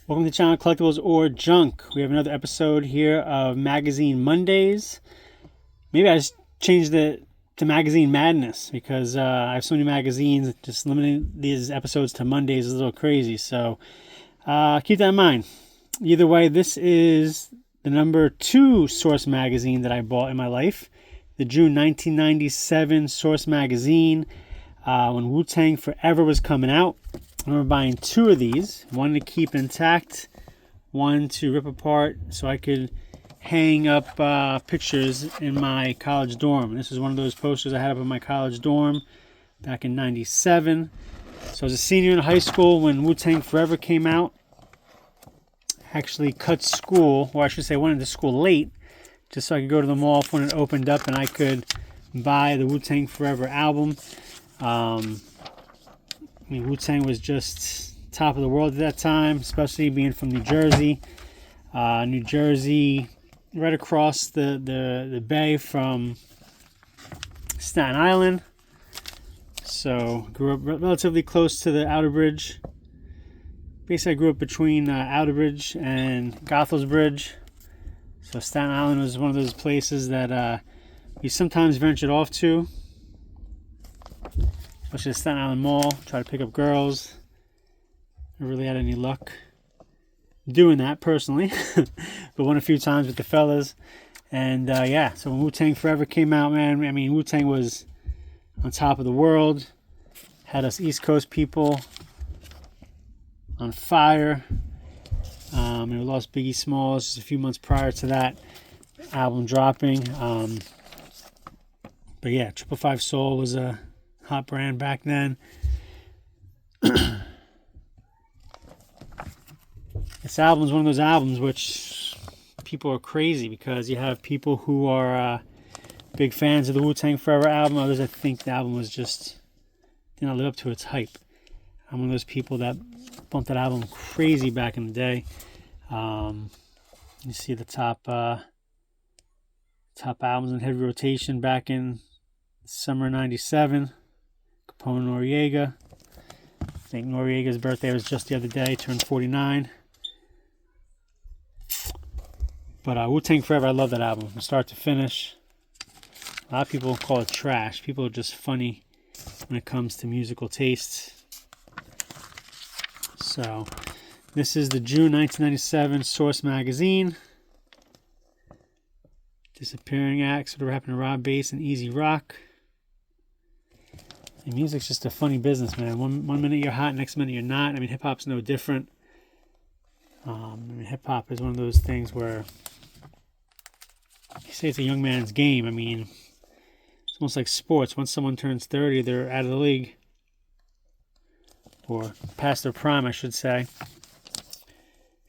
Welcome to the channel Collectibles or Junk. We have another episode here of Magazine Mondays. Maybe I just changed it to Magazine Madness because I have so many magazines. Just limiting these episodes to Mondays is a little crazy. So keep that in mind. Either way, this is the number 2 Source magazine that I bought in my life. The June 1997 Source magazine when Wu-Tang Forever was coming out. I remember buying 2 of these, one to keep intact, one to rip apart so I could hang up pictures in my college dorm. And this was one of those posters I had up in my college dorm back in 97. So I was a senior in high school when Wu-Tang Forever came out. Actually cut school, or I should say went into school late, just so I could go to the mall when it opened up and I could buy the Wu-Tang Forever album. Wu-Tang was just top of the world at that time, especially being from New Jersey. New Jersey, right across the bay from Staten Island. So grew up relatively close to the Outer Bridge. Basically, I grew up between Outer Bridge and Gothel's Bridge. So Staten Island was one of those places that we sometimes ventured off to. Especially the Staten Island Mall, try to pick up girls. Never really had any luck doing that personally, but went a few times with the fellas. And so when Wu-Tang Forever came out, man, I mean, Wu-Tang was on top of the world. Had us East Coast people on fire. We lost Biggie Smalls just a few months prior to that album dropping. But yeah, 555 Soul was a hot brand back then. This album is one of those albums which people are crazy because you have people who are big fans of the Wu-Tang Forever album. Others that think the album was just did not live up to its hype. I'm one of those people that bumped that album crazy back in the day. You see the top albums in heavy rotation back in summer '97. Capone Noriega. I think Noriega's birthday was just the other day, turned 49. But Wu-Tang Forever, I love that album from start to finish. A lot of people call it trash. People are just funny when it comes to musical tastes. So, this is the June 1997 Source magazine. Disappearing acts, what happened to Rob Bass and Easy Rock. And music's just a funny business, man. One minute you're hot, next minute you're not. I mean, hip-hop's no different. Hip-hop is one of those things where you say it's a young man's game. I mean, it's almost like sports. Once someone turns 30, they're out of the league. Or past their prime, I should say.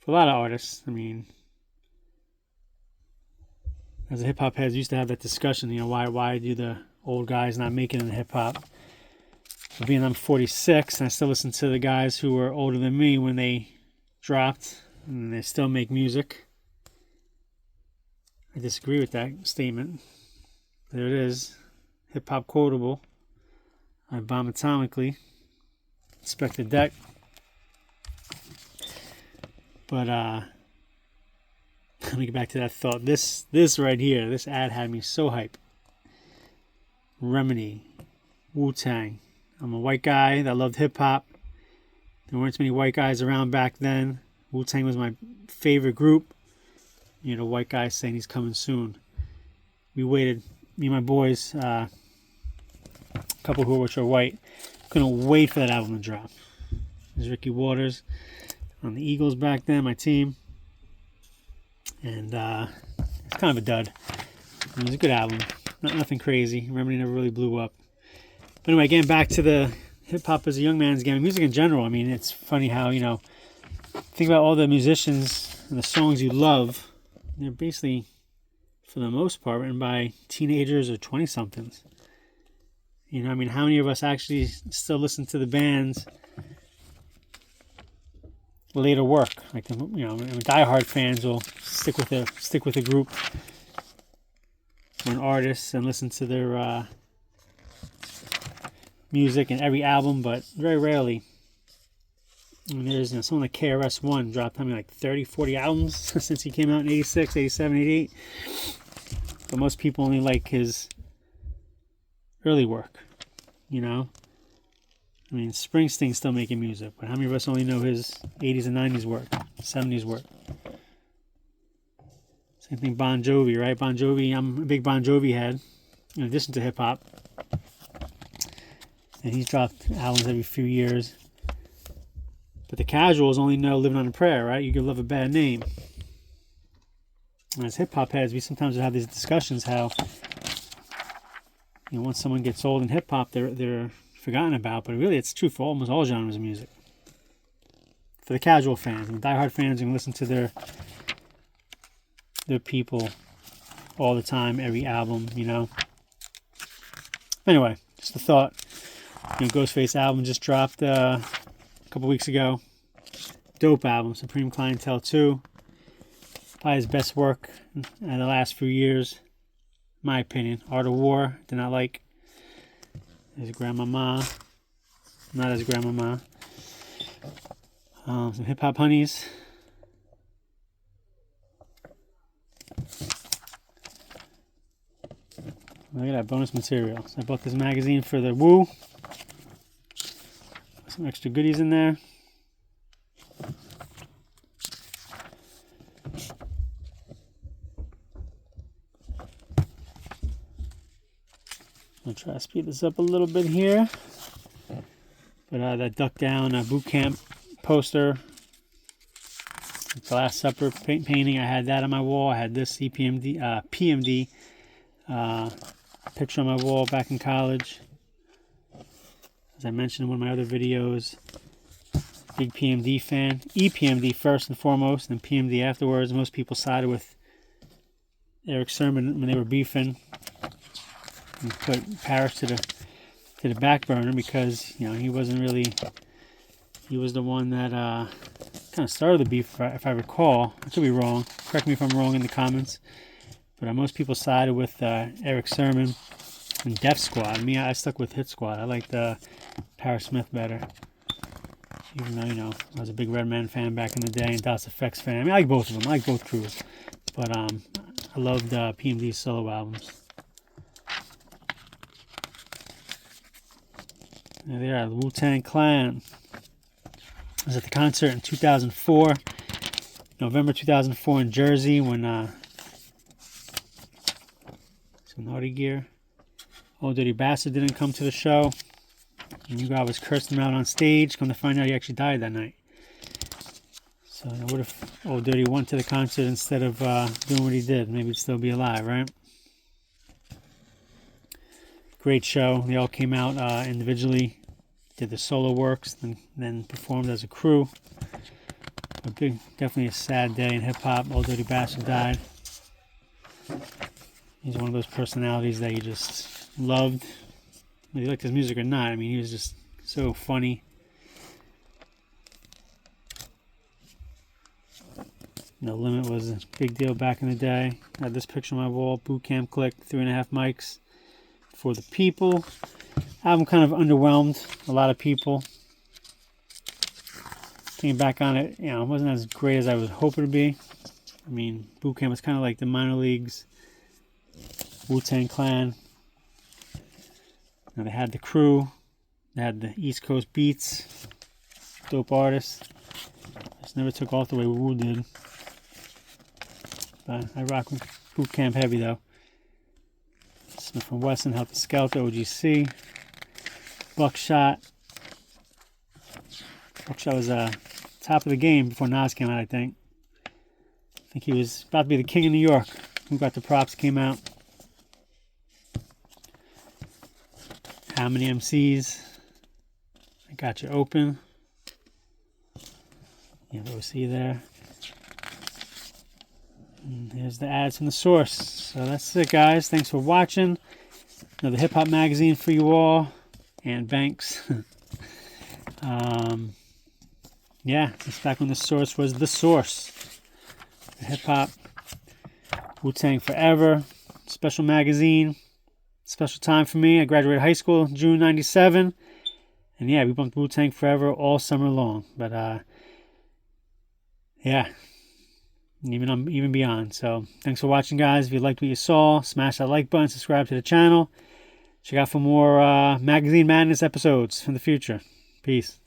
For a lot of artists, I mean, as a hip-hop heads used to have that discussion, why do the old guys not make it in hip-hop? For being I'm 46, and I still listen to the guys who were older than me when they dropped, and they still make music. I disagree with that statement. There it is. Hip-hop quotable. I bomb atomically. Inspector Deck. But, let me get back to that thought. This right here, this ad had me so hype. Remedy. Wu-Tang. I'm a white guy that loved hip-hop. There weren't too many white guys around back then. Wu-Tang was my favorite group. White guy saying he's coming soon. We waited, me and my boys, a couple which are white, couldn't wait for that album to drop. There's Ricky Waters on the Eagles back then, my team. And it's kind of a dud. It was a good album. Nothing crazy. Remedy never really blew up. But anyway, getting back to the hip-hop as a young man's game, music in general, I mean, it's funny how, think about all the musicians and the songs you love. They're basically, for the most part, written by teenagers or 20-somethings. How many of us actually still listen to the bands later work? Like, diehard fans will stick with a group or an artist and listen to their music and every album, but very rarely And there's someone like KRS-One dropped like 30, 40 albums since he came out in 86, 87, 88. But most people only like his early work, I mean, Springsteen's still making music, but how many of us only know his 80s and 90s work, 70s work? Same thing Bon Jovi, right? Bon Jovi, I'm a big Bon Jovi head, in addition to hip-hop. And he's dropped albums every few years. But the casuals only know Living on a Prayer, right? You could love a bad name. And as hip-hop heads, we sometimes have these discussions how, once someone gets old in hip-hop, they're forgotten about. But really, it's true for almost all genres of music. For the casual fans, and the diehard fans are going to listen to their people all the time, every album, Anyway, just a thought. Ghostface album just dropped a couple weeks ago. Dope album, Supreme Clientele 2. Probably his best work in the last few years, in my opinion. Art of War, did not like. His Grandmama, not as Grandmama. Some Hip Hop Honeys. Look at that bonus material. So I bought this magazine for the Wu. Some extra goodies in there. I'll try to speed this up a little bit here. But that Duck Down boot camp poster, the Last Supper painting, I had that on my wall. I had this PMD picture on my wall back in college. As I mentioned in one of my other videos, big PMD fan. EPMD first and foremost, and PMD afterwards. Most people sided with Eric Sermon when they were beefing, and put Parrish to the back burner because he wasn't really. He was the one that kind of started the beef, if I recall. I could be wrong. Correct me if I'm wrong in the comments. But most people sided with Eric Sermon and Def Squad. Me, I stuck with Hit Squad. I liked Parrish Smith better. Even though, I was a big Redman fan back in the day and Das Effects fan. I mean, I like both of them. I like both crews. But I loved PMD's solo albums. There they are, the Wu-Tang Clan. I was at the concert in 2004, November 2004 in Jersey when some naughty gear. Old Dirty Bastard didn't come to the show. And you guys was cursing him out on stage. Come to find out he actually died that night. So what if Old Dirty went to the concert instead of doing what he did? Maybe he'd still be alive, right? Great show. They all came out individually, did the solo works, then performed as a crew. Definitely a sad day in hip-hop. Old Dirty Bastard died. He's one of those personalities that you just loved, whether you liked his music or not. I mean, he was just so funny. No Limit was a big deal back in the day. I had this picture on my wall. Boot Camp Click, 3.5 mics for the people. Album kind of underwhelmed a lot of people. Thinking back on it, it wasn't as great as I was hoping to be. I mean, Boot Camp was kind of like the minor leagues. Wu-Tang Clan. Now they had the crew. They had the East Coast beats. Dope artists. Just never took off the way Wu did. But I rock with Boot Camp heavy though. Smith & Wesson, Helter Skelter, OGC. Buckshot. Buckshot was top of the game before Nas came out, I think. I think he was about to be the king of New York. Who Got the Props came out. How Many MCs? I Got You Open. You have OC there. And here's the ads from the source. So that's it, guys. Thanks for watching. Another hip hop magazine for you all. And Banks. Yeah, it's back when the source was the source. The hip hop. Wu-Tang Forever. Special magazine. Special time for me. I graduated high school June 97. And yeah, we bumped Wu-Tang Forever all summer long. But yeah, even beyond. So thanks for watching, guys. If you liked what you saw, smash that like button, subscribe to the channel. Check out for more Magazine Madness episodes in the future. Peace.